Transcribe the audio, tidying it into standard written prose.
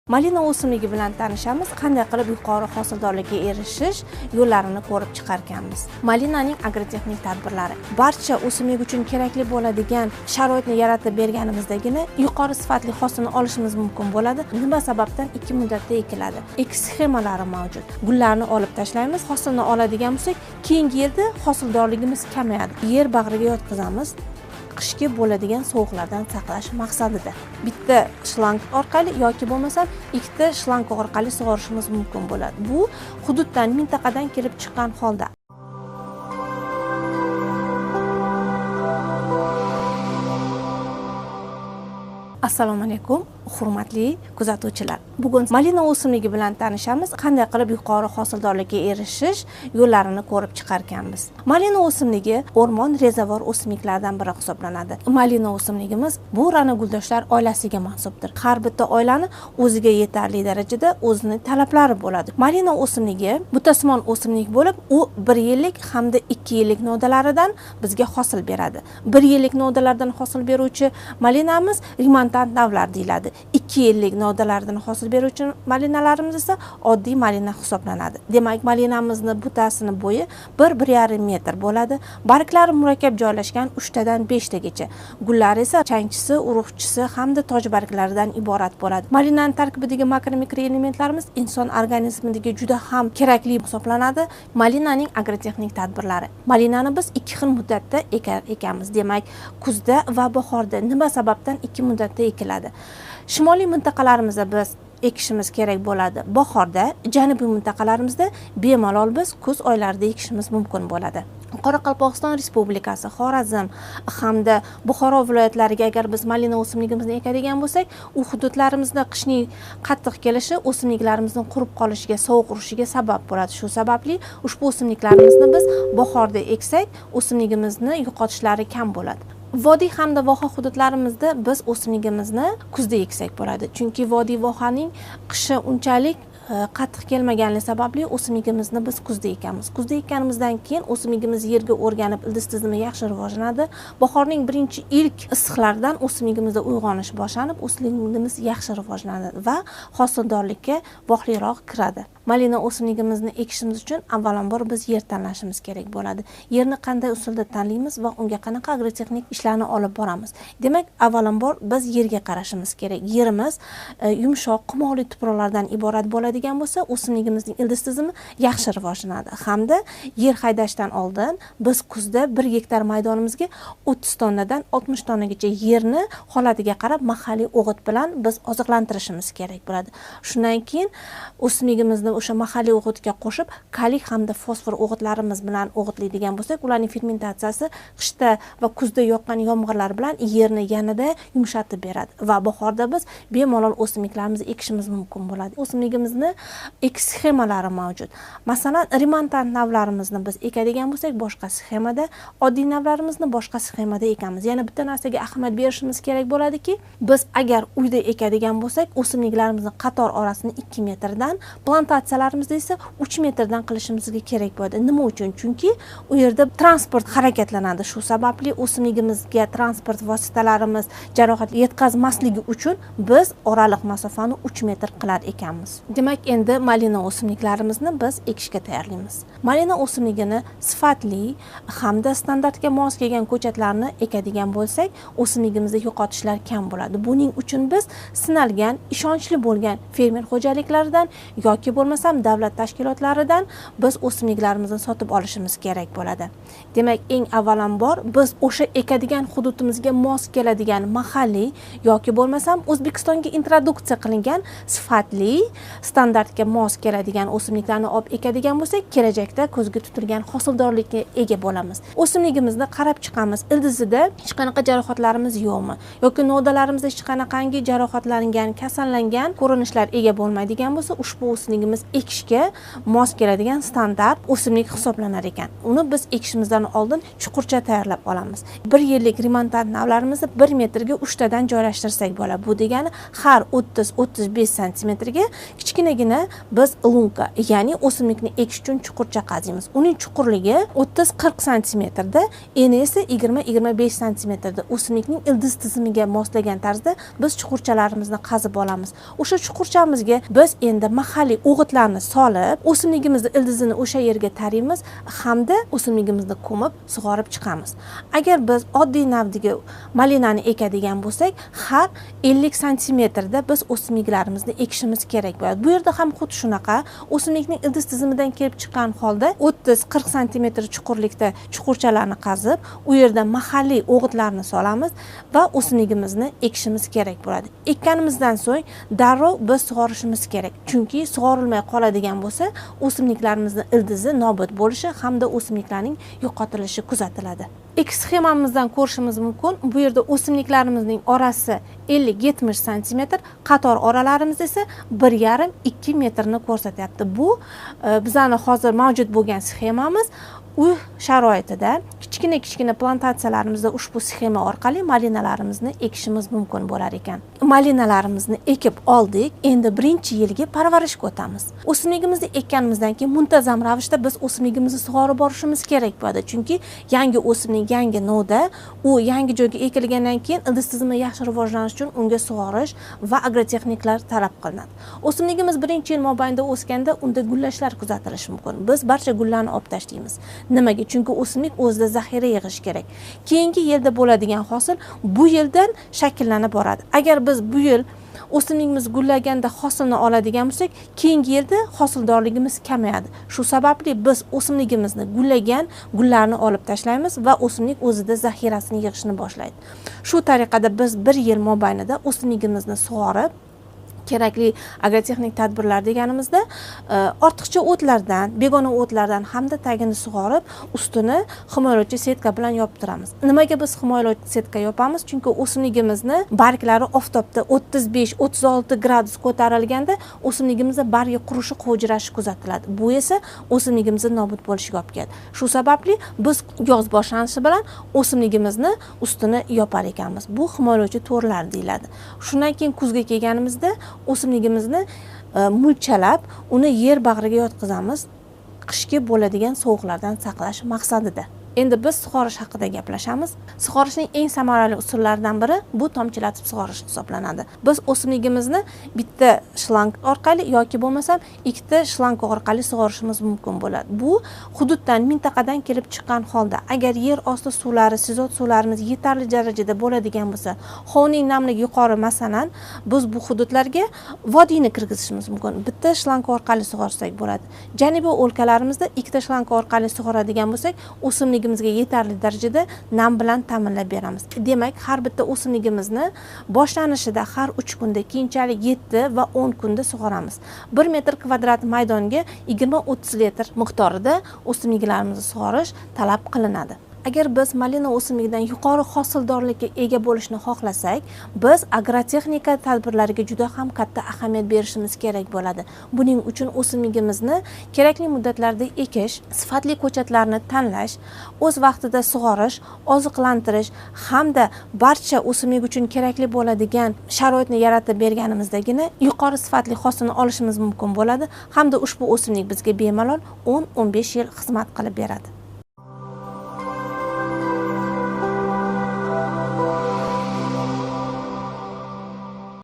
Malina o'simligi bilan tanishamiz, qanday qilib yuqori hosildorlikka erishish yo'llarini ko'rib chiqarkanmiz. Malinaning agrotexnik tadbirlari. Barcha o'simlik uchun kerakli bo'ladigan sharoitni yaratib berganimizdagina yuqori sifatli hosilni olishimiz mumkin bo'ladi. Nima sababdan 2 muddatda ekiladi? Ekish sxemalari mavjud. Gullarni olib tashlaymiz, hosilni oladigan bo'lsak, keyingi yilda hosildorligimiz kamayadi. Yer bag'riga yotqizamiz. Qishki bo'ladigan sovuqlardan saqlash maqsadida bitta shlang orqali yoki bo'lmasa ikkita shlang orqali sug'orishimiz mumkin bo'ladi. Bu hududdan, mintaqadan kelib chiqqan holda. Assalomu alaykum, hurmatli kuzatuvchilar. Bugun malina o'simligi bilan tanishamiz, qanday qilib yuqori hosildorlikka erishish yo'llarini ko'rib chiqarkanmiz. Malina o'simligi o'rmon rezervuar o'simliklaridan biri hisoblanadi. Malina o'simligimiz bu rana guldoshlar oilasiga mansubdir. Har bitta oilani o'ziga yetarli darajada o'zining talablari bo'ladi. Malina o'simligi butasimon o'simlik bo'lib, u 1 yillik hamda 2 yillik nodalaridan bizga hosil beradi. 1 yillik nodalardan hosil beruvchi malinamiz rimontant navlar deyiladi. 2 yillik nodalardan hosil beruvchi malinalarimiz esa oddiy malina hisoblanadi. Demak, malinamizning butasini bo'yi 1-1,5 metr bo'ladi. Barglari murakkab joylashgan 3 tadan 5 tagacha. Gullari esa changchisi, urug'chisi hamda toj barglaridan iborat bo'ladi. Malinaning tarkibidagi makro mikroelementlarimiz inson organizmiga juda ham kerakli hisoblanadi. Malinaning agrotexnik tadbirlari. Malinani biz 2 xil muddatda ekamiz. Demak, kuzda va bahorda. Nima sababdan 2 muddatda ekiladi? Shimoliy mintaqalarimizda biz ekishimiz kerak bo'ladi. Bahorda, janubiy mintaqalarimizda bemalol biz kuz oylarida ekishimiz mumkin bo'ladi. Qoraqalpog'iston Respublikasi, Xorazm hamda Buxoro viloyatlariga agar biz malina o'simligimizni ekadigan bo'lsak, u hududlarimizda qishning qattiq kelishi o'simliklarimizni qurib qolishiga, sovuq urishiga sabab bo'ladi. Shu sababli ushbu o'simliklarimizni biz bahorda eksak, o'simligimizni yo'qotishlari kam bo'ladi. Vodiy hamda voha hududlarimizda biz o'simligimizni kuzda eksak bo'ladi. Chunki vodiy vohaning qishi unchalik qattiq kelmaganligi sababli o'simligimizni biz kuzda ekamiz. Kuzda ekkanimizdan keyin o'simligimiz yerga o'rganib, ildiz tizimi yaxshi rivojlanadi. Bahorning birinchi ilk issiqlaridan o'simligimizda uyg'onish boshlanib, o'simligimiz yaxshi rivojlanadi va hosildorlikka bog'liqroq kiradi. Malina o'simligimizni ekishimiz uchun avvalambor biz yer tanlashimiz kerak bo'ladi. Yerni qanday usulda tanlaymiz va unga qanaqa agrotexnik ishlarni olib boramiz? Demak, avvalambor biz yerga qarashimiz kerak. Yerimiz yumshoq, qumoliq tuproqlardan iborat bo'ladigan bo'lsa, o'simligimizning ildiz tizimi yaxshi rivojlanadi. Hamda yer haydashdan oldin biz kuzda 1 gektar maydonimizga 30 tonnadan 60 tonnagacha yerni holatiga qarab mahalliy o'g'it bilan biz oziqlantirishimiz kerak bo'ladi. Shundan keyin o'simligimizni o'sha mahalliy o'g'itga qo'shib, kaliy hamda fosfor o'g'itlarimiz bilan o'g'itlaydigan bo'lsak, ularning fermentatsiyasi qishda va kuzda yoqqan yomg'irlar bilan yerni yanada yumshatib beradi va bahorda biz bemalol o'simliklarimizni ekishimiz mumkin bo'ladi. O'simligimizni ekish sxemalari mavjud. Masalan, rimontant navlarimizni biz ekadigan bo'lsak, boshqa sxemada, oddiy navlarimizni boshqa sxemada ekamiz. Yana bitta narsaga ahamiyat berishimiz kerak bo'ladiki, biz agar uyda ekadigan bo'lsak, o'simliklarimizni qator orasini 2 metrdan, plantatsiyalarimizda esa 3 metrdan qilishimizga kerak bo'ladi. Nima uchun? Chunki u yerda transport harakatlanadi. Shu sababli o'simligimizga transport vositalarimiz jarohat yetkazmasligi uchun biz oraliq masofani 3 metr qilar ekanmiz. Demak, endi malina o'simliklarimizni biz ekishga tayyorlaymiz. Malina o'simligini sifatli hamda standartga mos kelgan ko'chatlarni ekadigan bo'lsak, o'simligimizda yo'qotishlar kam bo'ladi. Buning uchun biz sinalgan, ishonchli bo'lgan fermer xo'jaliklaridan yoki bo'lmasam davlat tashkilotlaridan biz o'simliklarimizni sotib olishimiz kerak bo'ladi. Demak, eng avvalambor biz o'sha ekadigan hududimizga mos keladigan mahalliy yoki bo'lmasam O'zbekistonga introduksiya qilingan sifatli, standartga mos keladigan o'simliklarni olib ekadigan bo'lsak, kelajakda ko'zga tutilgan hosildorlikka ega bo'lamiz. O'simligimizni qarab chiqamiz. Ildizida hech qanaqa jarohatlarimiz yo'qmi yoki nodalarimizda hech qanaqangi jarohatlangan, kasallangan ko'rinishlar ega bo'lmaydigan bo'lsa, ushbu o'simligimiz o'zimiz ekishga mos keladigan standart o'simlik hisoblanar ekan. Uni biz ekishimizdan oldin chuqurcha tayyorlab olamiz. 1 yillik remontant navlarimizni 1 metrga 3 tadan joylashtirsak bo'ladi. Bu degani har 30-35 santimetrga kichkinagina biz lunka, ya'ni o'simlikni ekish uchun chuqurcha qaziymiz. Uning chuqurligi 30-40 santimetrda, eni esa 20-25 santimetrda. O'simlikning ildiz tizimiga moslagan tarzda biz chuqurchalarimizni qazib olamiz. O'sha chuqurchamizga biz endi mahalliy o'g'itlarni solib, o'simligimizni ildizini o'sha yerga taraymiz hamda o'simligimizni ko'mib sug'orib chiqamiz. Agar biz oddiy navdagi malinani ekadigan bo'lsak, har 50 santimetrda biz o'simliklarimizni ekishimiz kerak bo'ladi. Bu yerda ham xuddi shunaqa o'simlikning ildiz tizimidan kelib chiqqan holda 30-40 santimetr chuqurlikda chuqurchalarni qazib, u yerda mahalliy o'g'itlarni solamiz va o'simligimizni ekishimiz kerak bo'ladi. Ekkanimizdan so'ng darrov biz sug'orishimiz kerak. Chunki sug'orilmay qoladigan bo'lsa, o'simliklarimizni ildizi nobud bo'lishi hamda o'simliklarning yo'qotilishi kuzatiladi. Ekish sxemamizdan ko'rishimiz mumkin. Bu yerda o'simliklarimizning orasi 50-70 santimetr, qator oralarimiz esa 1,5-2 metrni ko'rsatyapti. Bu bizani hozir mavjud bo'lgan sxemamiz. Uy sharoitida kichkina plantatsiyalarimizda ushbu sxema orqali malinalarimizni ekishimiz mumkin bo'lar ekan. Malinalarimizni ekib oldik, endi birinchi yilga parvarishga o'tamiz. O'simligimizni ekkanimizdan keyin muntazam ravishda biz o'simligimizni sug'orib borishimiz kerak bo'ladi. Chunki yangi o'simlik, yangi novda u yangi joyga ekilgandan keyin ildiz tizimi yaxshi rivojlanishi uchun unga sug'orish va agrotexniklar talab qilinadi. O'simligimiz birinchi yil mobaynida o'sganda unda gullashlar kuzatilishi mumkin. Biz barcha gullarni olib tashlaymiz. Nimaga? Chunki o'simlik o'zida zaxira yig'ish kerak. Keyingi yilda bo'ladigan hosil bu yildan shakllanib boradi. Agar biz bu yil o'simligimiz gullaganda hosilni oladigan bo'lsak, keyingi yilda hosildorligimiz kamayadi. Shu sababli biz o'simligimizni gullagan gullarni olib tashlaymiz va o'simlik o'zida zaxirasini yig'ishni boshlaydi. Shu tariqada biz 1 yil mobaynida o'simligimizni sug'orib, kerakli agrotexnik tadbirlar deganimizda ortiqcha o'tlardan, begona o'tlardan hamda tagini sug'orib, ustini himoyalovchi setka bilan yoptiramiz. Nimaga biz himoyalovchi setka yopamiz? Chunki o'simligimizni barglari oftobda 35-36 gradus ko'tarilganda o'simligimizda bargi qurishi, qovjirashi kuzatiladi. Bu esa o'simligimizni nobud bo'lishiga olib keladi. Shu sababli biz yoz boshlanishi bilan o'simligimizni ustini yopar ekanmiz. Bu himoyalovchi to'rlar deyiladi. Shundan keyin kuzga kelganimizda o'simligimizni mulchalab, uni yer bag'riga yotqizamiz, qishki bo'ladigan sovuqlardan saqlash maqsadida. Endi biz sug'orish haqida gaplashamiz. Sug'orishning eng samarali usullaridan biri bu tomchilatib sug'orish hisoblanadi. Biz o'simligimizni bitta shlang orqali yoki bo'lmasa ikkita shlang orqali sug'orishimiz mumkin bo'ladi. Bu hududdan, mintaqadan kelib chiqqan holda, agar yer osti suvlari, sizot suvlarimiz yetarli darajada bo'ladigan bo'lsa, hovning namligi yuqori, masalan, biz bu hududlarga vodiyni kirgizishimiz mumkin. Bitta shlang orqali sug'orsak bo'ladi. Janubiy o'lkalarimizda ikkita shlang orqali sug'oradigan bo'lsak, o'simligimizga yetarli darajada nam bilan ta'minlab beramiz. Demak, har bitta o'simligimizni boshlanishida har 3 kunda, keyinchalik 7 va 10 kunda sug'oramiz. 1 metr kvadrat maydonga 20-30 litr miqdorida o'simliklarimizni sug'orish talab qilinadi. Agar biz malina o'simligidan yuqori hosildorlikka ega bo'lishni xohlasak, biz agrotexnika tadbirlariga juda ham katta ahamiyat berishimiz kerak bo'ladi. Buning uchun o'simligimizni kerakli muddatlarda ekish, sifatli ko'chatlarni tanlash, o'z vaqtida sug'orish, oziqlantirish hamda barcha o'simlik uchun kerakli bo'ladigan sharoitni yaratib berganimizdagina yuqori sifatli hosilni olishimiz mumkin bo'ladi hamda ushbu o'simlik bizga bemalol 10-15 yil xizmat qilib beradi.